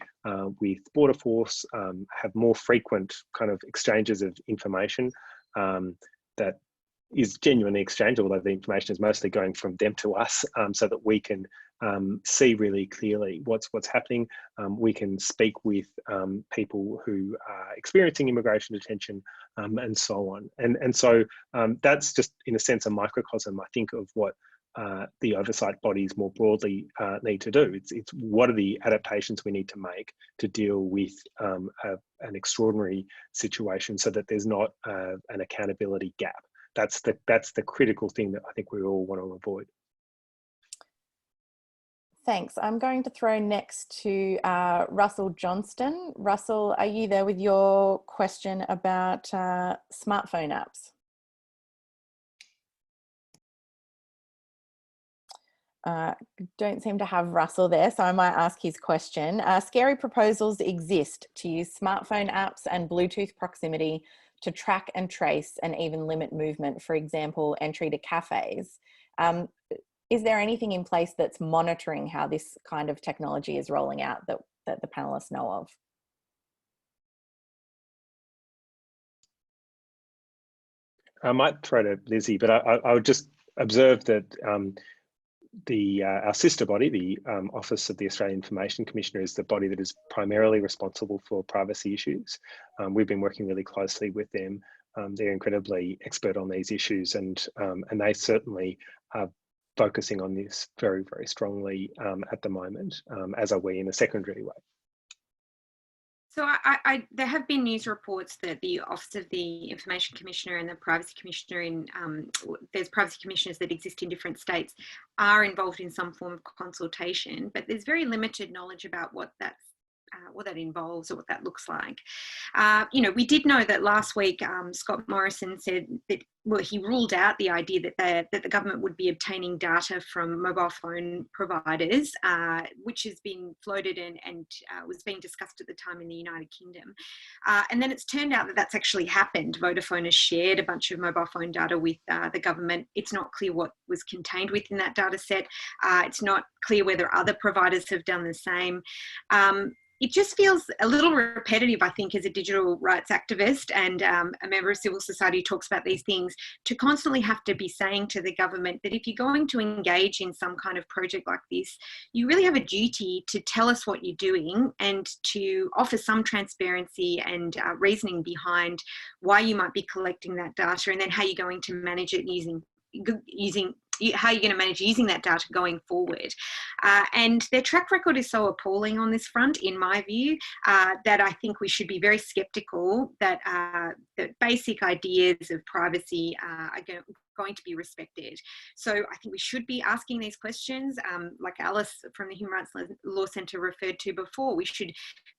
with Border Force, have more frequent kind of exchanges of information that is genuinely exchanged, although the information is mostly going from them to us, so that we can see really clearly what's happening. We can speak with people who are experiencing immigration detention and so on. And so that's just, in a sense, a microcosm, I think, of what the oversight bodies more broadly need to do. It's what are the adaptations we need to make to deal with an extraordinary situation so that there's not an accountability gap. That's the critical thing that I think we all want to avoid. Thanks. I'm going to throw next to Russell Johnston. Russell, are you there with your question about smartphone apps? Don't seem to have Russell there, so I might ask his question. Scary proposals exist to use smartphone apps and Bluetooth proximity to track and trace and even limit movement, for example, entry to cafes. Is there anything in place that's monitoring how this kind of technology is rolling out that the panelists know of? I might throw to Lizzie, but I would just observe that our sister body, the Office of the Australian Information Commissioner, is the body that is primarily responsible for privacy issues. We've been working really closely with them. They're incredibly expert on these issues, and they certainly are focusing on this very, very strongly at the moment, as are we in a secondary way. So there have been news reports that the Office of the Information Commissioner and the Privacy Commissioner there's privacy commissioners that exist in different states, are involved in some form of consultation, but there's very limited knowledge about what that involves or what that looks like. We did know that last week Scott Morrison said that, well, he ruled out the idea that the government would be obtaining data from mobile phone providers, which has been floated and was being discussed at the time in the United Kingdom. And then it's turned out that that's actually happened. Vodafone has shared a bunch of mobile phone data with the government. It's not clear what was contained within that data set. It's not clear whether other providers have done the same. It just feels a little repetitive, I think, as a digital rights activist and a member of civil society who talks about these things, to constantly have to be saying to the government that if you're going to engage in some kind of project like this, you really have a duty to tell us what you're doing and to offer some transparency and reasoning behind why you might be collecting that data, and then how you're going to manage it using how you're going to manage using that data going forward. And their track record is so appalling on this front, in my view, that I think we should be very sceptical that that basic ideas of privacy are going to be respected. So I think we should be asking these questions, like Alice from the Human Rights Law Centre referred to before. We should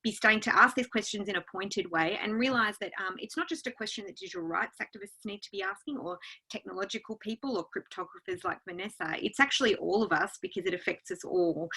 be starting to ask these questions in a pointed way and realise that it's not just a question that digital rights activists need to be asking, or technological people or cryptographers like Vanessa. It's actually all of us, because it affects us all.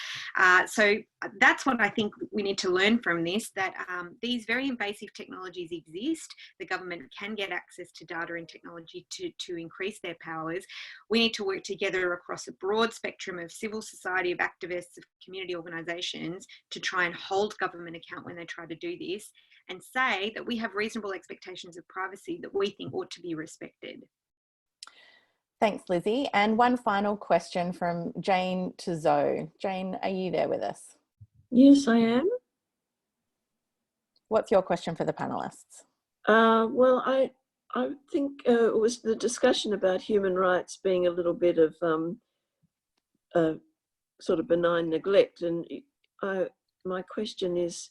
So that's what I think we need to learn from this, that these very invasive technologies exist. The government can get access to data and technology to increase their powers. We need to work together across a broad spectrum of civil society, of activists, of community organisations, to try and hold government account when they try to do this, and say that we have reasonable expectations of privacy that we think ought to be respected. Thanks, Lizzie. And one final question from Jane to Zoe. Jane, are you there with us? Yes, I am. What's your question for the panelists? Well, I think it was the discussion about human rights being a little bit of sort of benign neglect. And my question is,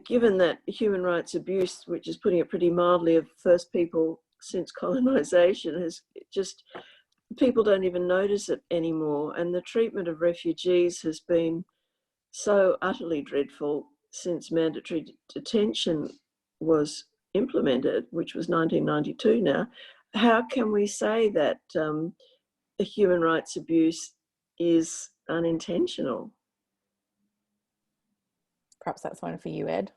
given that human rights abuse, which is putting it pretty mildly, of first people since colonisation, has just, people don't even notice it anymore. And the treatment of refugees has been so utterly dreadful since mandatory detention was implemented, which was 1992 now. How can we say that the human rights abuse is unintentional? Perhaps that's one for you, Ed.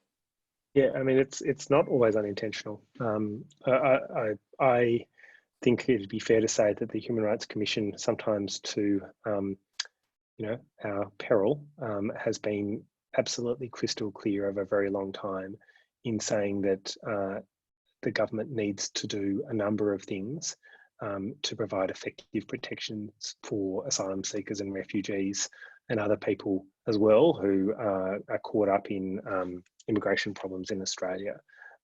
Yeah, I mean, it's not always unintentional. I think it'd be fair to say that the Human Rights Commission, sometimes to our peril, has been absolutely crystal clear over a very long time in saying that the government needs to do a number of things to provide effective protections for asylum seekers and refugees and other people as well who are caught up in immigration problems in Australia.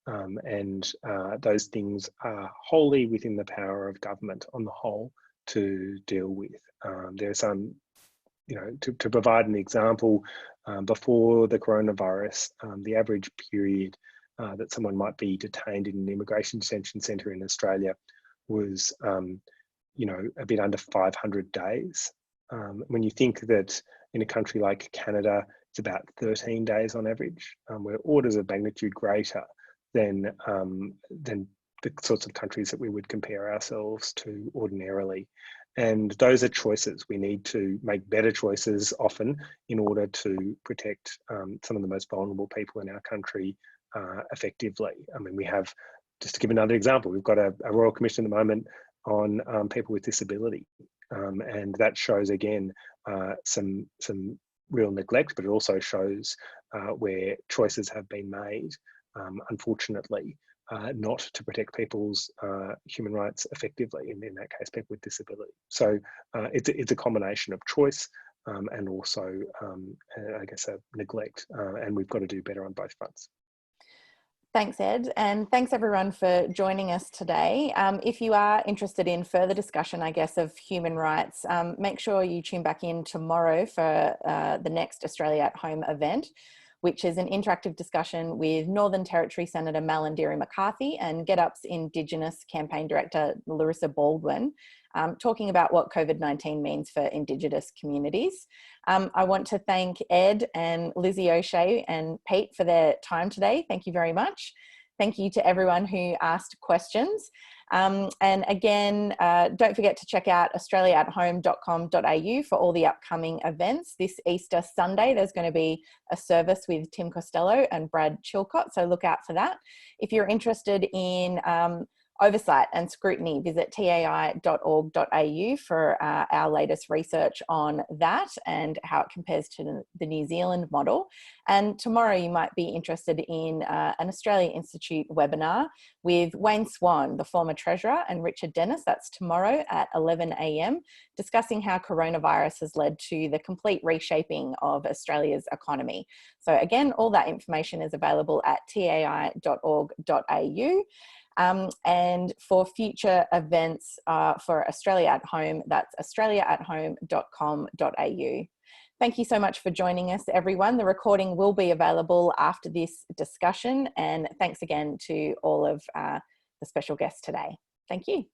And those things are wholly within the power of government on the whole to deal with. There are some, to provide an example, before the coronavirus, the average period that someone might be detained in an immigration detention centre in Australia was, a bit under 500 days. When you think that in a country like Canada, it's about 13 days on average, we're orders of magnitude greater than the sorts of countries that we would compare ourselves to ordinarily. And those are choices. We need to make better choices often in order to protect some of the most vulnerable people in our country effectively. I mean, we have, just to give another example, we've got a Royal Commission at the moment on people with disability. And that shows, again, some real neglect, but it also shows where choices have been made, unfortunately, not to protect people's human rights effectively, and in that case, people with disability. So it's a combination of choice and also, I guess, a neglect, and we've got to do better on both fronts. Thanks, Ed, and thanks everyone for joining us today. If you are interested in further discussion, I guess, of human rights, make sure you tune back in tomorrow for the next Australia at Home event, which is an interactive discussion with Northern Territory Senator Malarndirri McCarthy and GetUp's Indigenous Campaign Director Larissa Baldwin, talking about what COVID-19 means for Indigenous communities. I want to thank Ed and Lizzie O'Shea and Pete for their time today. Thank you very much. Thank you to everyone who asked questions. And again, don't forget to check out australiaathome.com.au for all the upcoming events. This Easter Sunday, there's going to be a service with Tim Costello and Brad Chilcott, so look out for that. If you're interested in oversight and scrutiny, visit tai.org.au for our latest research on that and how it compares to the New Zealand model. And tomorrow you might be interested in an Australia Institute webinar with Wayne Swan, the former Treasurer, and Richard Dennis. That's tomorrow at 11 a.m, discussing how coronavirus has led to the complete reshaping of Australia's economy. So again, all that information is available at tai.org.au. And for future events for Australia at Home, that's australiaathome.com.au. Thank you so much for joining us, everyone. The recording will be available after this discussion, and thanks again to all of the special guests today. Thank you.